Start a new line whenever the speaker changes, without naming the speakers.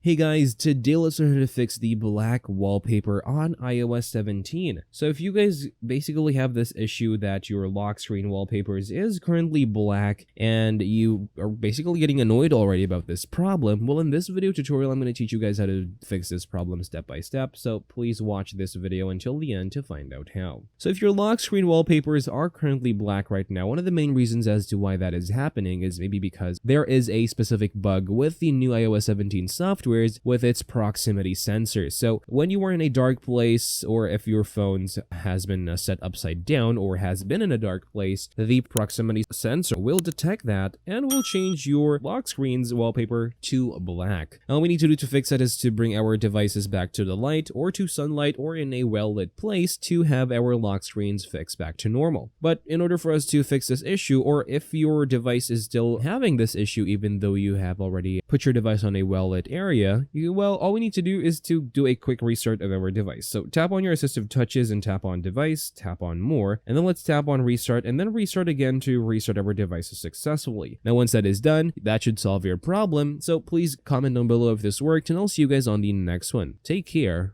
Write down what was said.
Hey guys, today let's learn how to fix the black wallpaper on iOS 17. So if you guys basically have this issue that your lock screen wallpapers is currently black and you are basically getting annoyed already about this problem, well, in this video tutorial I'm going to teach you guys how to fix this problem step by step, so please watch this video until the end to find out how. So if your lock screen wallpapers are currently black right now, one of the main reasons as to why that is happening is maybe because there is a specific bug with the new iOS 17 software with its proximity sensors. So when you are in a dark place, or if your phone has been set upside down or has been in a dark place, the proximity sensor will detect that and will change your lock screen's wallpaper to black. All we need to do to fix that is to bring our devices back to the light or to sunlight or in a well-lit place to have our lock screens fixed back to normal. But in order for us to fix this issue, or if your device is still having this issue even though you have already put your device on a well-lit area, well, all we need to do is to do a quick restart of our device. So tap on your assistive touches and tap on device, tap on more, and then let's tap on restart and then restart again to restart our devices successfully. Now once that is done, that should solve your problem. So please comment down below if this worked, and I'll see you guys on the next one. Take care.